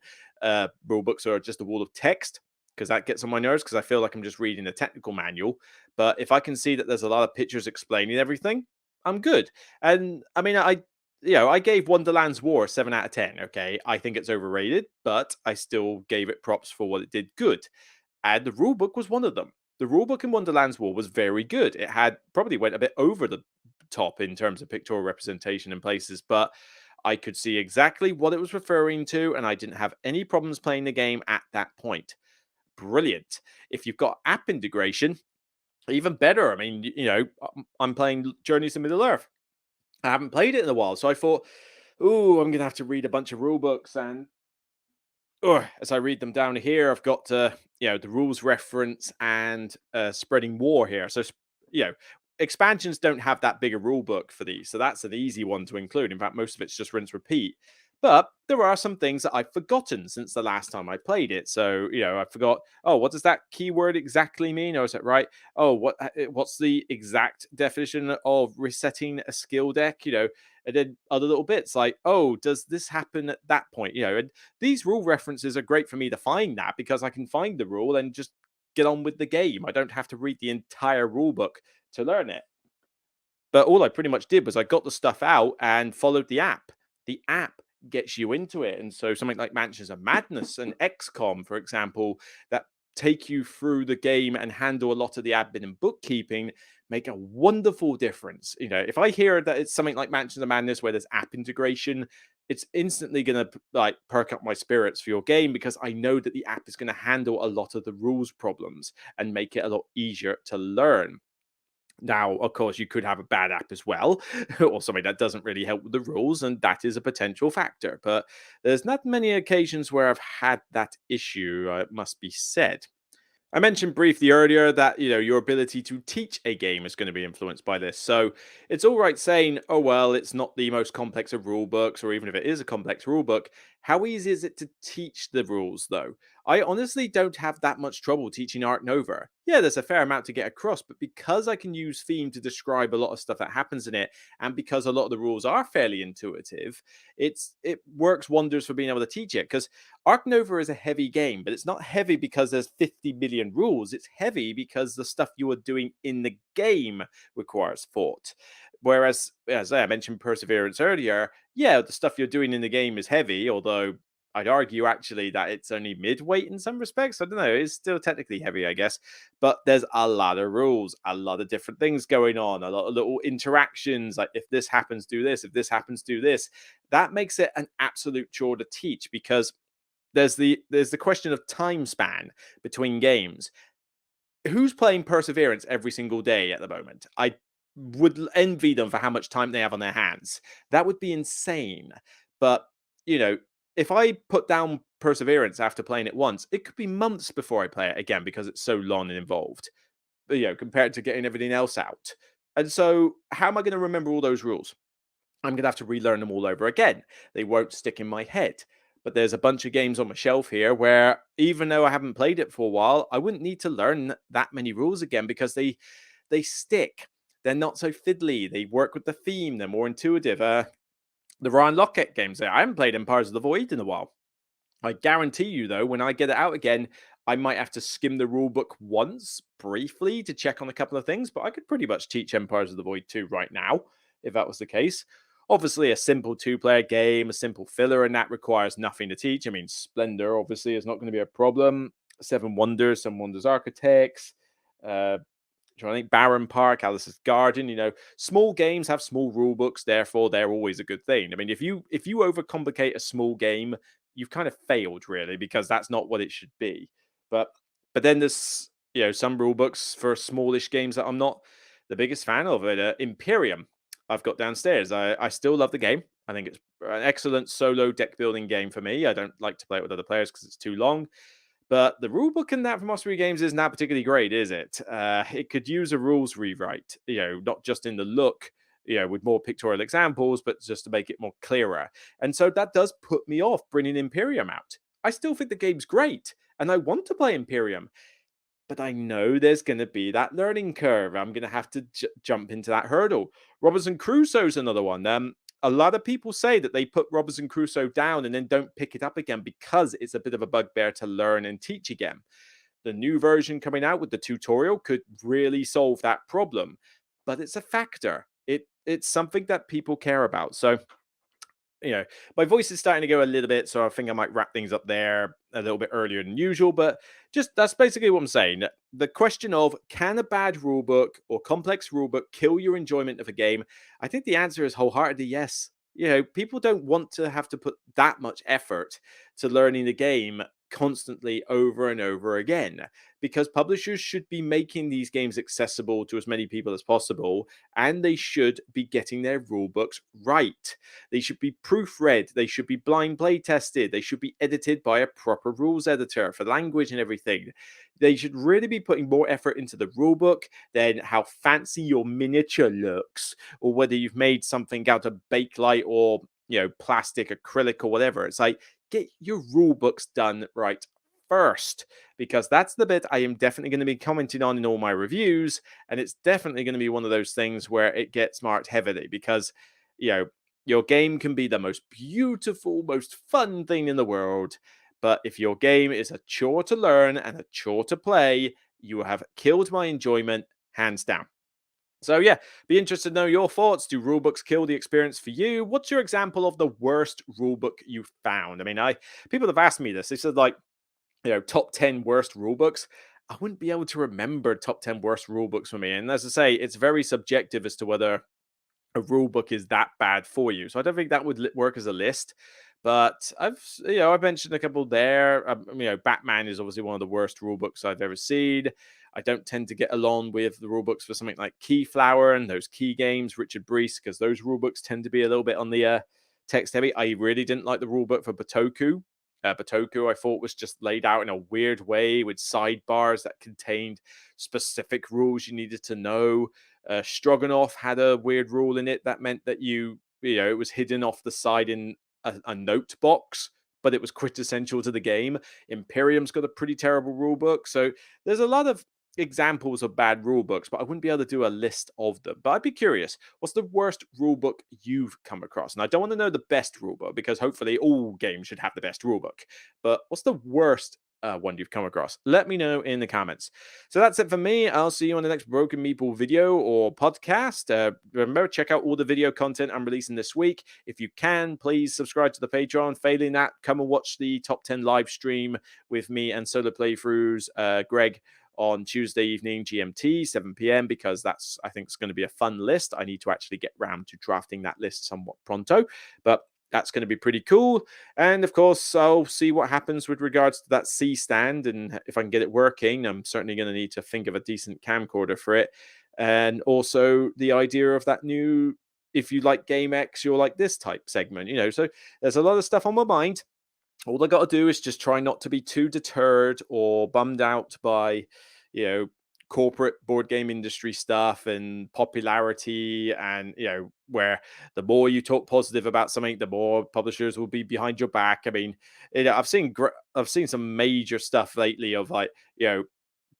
A: rule books are just a wall of text, because that gets on my nerves, because I feel like I'm just reading a technical manual. But if I can see that there's a lot of pictures explaining everything, I'm good. And I mean, I gave Wonderland's War a 7 out of 10. Okay. I think it's overrated, but I still gave it props for what it did good. And the rulebook was one of them. The rulebook in Wonderland's War was very good. It had probably went a bit over the top in terms of pictorial representation in places, but I could see exactly what it was referring to, and I didn't have any problems playing the game at that point. Brilliant. If you've got app integration, even better. I mean, I'm playing Journeys to Middle Earth. I haven't played it in a while, so I thought, oh, I'm gonna have to read a bunch of rule books, and as I read them down here, I've got the rules reference and spreading war here. So you know, expansions don't have that big a rule book for these, so that's an easy one to include. In fact, most of it's just rinse repeat. But there are some things that I've forgotten since the last time I played it. So, I forgot, oh, what does that keyword exactly mean? Or is that right? Oh, what's the exact definition of resetting a skill deck? And then other little bits like, oh, does this happen at that point? And these rule references are great for me to find that because I can find the rule and just get on with the game. I don't have to read the entire rule book to learn it. But all I pretty much did was I got the stuff out and followed the app. The app gets you into it. And so something like Mansions of Madness and XCOM, for example, that take you through the game and handle a lot of the admin and bookkeeping make a wonderful difference. If I hear that it's something like Mansions of Madness where there's app integration, it's instantly going to like perk up my spirits for your game because I know that the app is going to handle a lot of the rules problems and make it a lot easier to learn. Now, of course, you could have a bad app as well, or something that doesn't really help with the rules, and that is a potential factor. But there's not many occasions where I've had that issue, it must be said. I mentioned briefly earlier that your ability to teach a game is going to be influenced by this. So it's all right saying, "Oh well, it's not the most complex of rule books," or even if it is a complex rule book, how easy is it to teach the rules though? I honestly don't have that much trouble teaching Arc Nova. Yeah, there's a fair amount to get across, but because I can use theme to describe a lot of stuff that happens in it, and because a lot of the rules are fairly intuitive, it works wonders for being able to teach it. Because Arc Nova is a heavy game, but it's not heavy because there's 50 million rules. It's heavy because the stuff you are doing in the game requires thought. Whereas, as I mentioned Perseverance earlier, yeah, the stuff you're doing in the game is heavy, although I'd argue actually that it's only midweight in some respects. I don't know, it's still technically heavy, I guess. But there's a lot of rules, a lot of different things going on, a lot of little interactions, like if this happens, do this, if this happens, do this. That makes it an absolute chore to teach because there's the question of time span between games. Who's playing Perseverance every single day at the moment? I would envy them for how much time they have on their hands. That would be insane. But, you know, if I put down Perseverance after playing it once, it could be months before I play it again because it's so long and involved, compared to getting everything else out. And so, how am I going to remember all those rules? I'm going to have to relearn them all over again. They won't stick in my head. But there's a bunch of games on my shelf here where, even though I haven't played it for a while, I wouldn't need to learn that many rules again because they stick. They're not so fiddly. They work with the theme. They're more intuitive. The Ryan Lockett games there. I haven't played Empires of the Void in a while. I guarantee you, though, when I get it out again, I might have to skim the rule book once briefly to check on a couple of things, but I could pretty much teach Empires of the Void 2 right now if that was the case. Obviously, a simple two-player game, a simple filler, and that requires nothing to teach. I mean, Splendor obviously is not going to be a problem. Seven Wonders, Some Wonders Architects, I think Barron Park, Alice's Garden. Small games have small rule books, therefore they're always a good thing. I mean, if you overcomplicate a small game, you've kind of failed really because that's not what it should be. But then there's some rule books for smallish games that I'm not the biggest fan of. It Imperium, I've got downstairs. I still love the game. I think it's an excellent solo deck building game for me. I don't like to play it with other players because it's too long. But the rulebook in that from Osprey Games is not particularly great, is it? It could use a rules rewrite, not just in the look, with more pictorial examples, but just to make it more clearer. And so that does put me off bringing Imperium out. I still think the game's great, and I want to play Imperium, but I know there's going to be that learning curve. I'm going to have to jump into that hurdle. Robinson Crusoe's another one. A lot of people say that they put Robinson Crusoe down and then don't pick it up again because it's a bit of a bugbear to learn and teach again. The new version coming out with the tutorial could really solve that problem, but it's a factor. It's something that people care about. So my voice is starting to go a little bit, so I think I might wrap things up there a little bit earlier than usual. But just that's basically what I'm saying. The question of can a bad rulebook or complex rulebook kill your enjoyment of a game? I think the answer is wholeheartedly yes. People don't want to have to put that much effort to learning the game constantly over and over again because publishers should be making these games accessible to as many people as possible, and they should be getting their rulebooks right. They should be proofread. They should be blind play tested. They should be edited by a proper rules editor for language and everything. They should really be putting more effort into the rulebook than how fancy your miniature looks, or whether you've made something out of Bakelite or plastic, acrylic, or whatever. It's like, get your rule books done right first, because that's the bit I am definitely going to be commenting on in all my reviews. And it's definitely going to be one of those things where it gets marked heavily, because, your game can be the most beautiful, most fun thing in the world. But if your game is a chore to learn and a chore to play, you have killed my enjoyment, hands down. So yeah, be interested to know your thoughts. Do rulebooks kill the experience for you? What's your example of the worst rulebook you found? I mean, people have asked me this. They said, like, top 10 worst rulebooks. I wouldn't be able to remember top 10 worst rulebooks for me. And as I say, it's very subjective as to whether a rule book is that bad for you. So I don't think that would work as a list. But I mentioned a couple there. Batman is obviously one of the worst rule books I've ever seen. I don't tend to get along with the rule books for something like Keyflower and those key games, Richard Breese, because those rule books tend to be a little bit on the text heavy. I really didn't like the rule book for Batoku. Batoku, I thought, was just laid out in a weird way with sidebars that contained specific rules you needed to know. Stroganoff had a weird rule in it that meant that it was hidden off the side in a note box, but it was quintessential to the game. Imperium's got a pretty terrible rule book. So there's a lot of examples of bad rule books, but I wouldn't be able to do a list of them. But I'd be curious, what's the worst rule book you've come across? And I don't want to know the best rule book, because hopefully all games should have the best rule book. But what's the worst one you've come across? Let me know in the comments. So that's it for me. I'll see you on the next Broken Meeple video or podcast. Remember, check out all the video content I'm releasing this week. If you can, please subscribe to the Patreon. Failing that, come and watch the top 10 live stream with me and solo playthroughs, Greg, on Tuesday evening GMT 7 p.m, because I think it's going to be a fun list. I need to actually get round to drafting that list somewhat pronto, but that's going to be pretty cool. And of course, I'll see what happens with regards to that C stand, and if I can get it working. I'm certainly going to need to think of a decent camcorder for it, and also the idea of that new, if you like Game X, you're like this type segment. So there's a lot of stuff on my mind. All I got to do is just try not to be too deterred or bummed out by, corporate board game industry stuff and popularity, and where the more you talk positive about something, the more publishers will be behind your back. I mean, I've seen some major stuff lately of, like,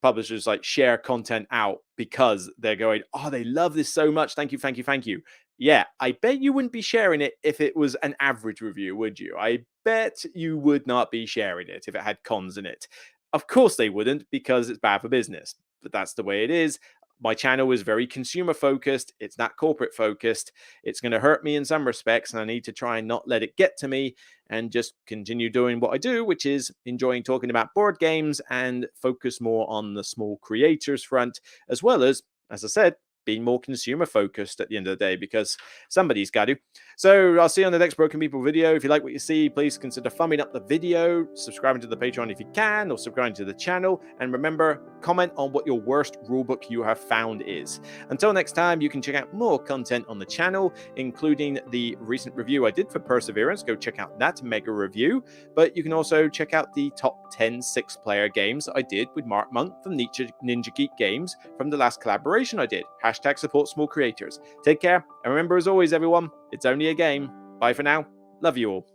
A: publishers like share content out because they're going, oh, they love this so much, thank you, thank you, thank you. Yeah, I bet you wouldn't be sharing it if it was an average review, would you? I bet you would not be sharing it if it had cons in it. Of course they wouldn't, because it's bad for business. But that's the way it is. My channel is very consumer focused. It's not corporate focused. It's going to hurt me in some respects, and I need to try and not let it get to me and just continue doing what I do, which is enjoying talking about board games and focus more on the small creators front, as well as I said, being more consumer focused at the end of the day, because somebody's got to. So I'll see you on the next Broken Meeple video. If you like what you see, please consider thumbing up the video, subscribing to the Patreon if you can, or subscribing to the channel. And remember, comment on what your worst rulebook you have found is. Until next time, you can check out more content on the channel, including the recent review I did for Perseverance. Go check out that mega review. But you can also check out the top 10 6-player games I did with Mark Monk from Ninja Geek Games from the last collaboration I did. Hashtag support small creators. Take care, and remember, as always, everyone, it's only a game. Bye for now. Love you all.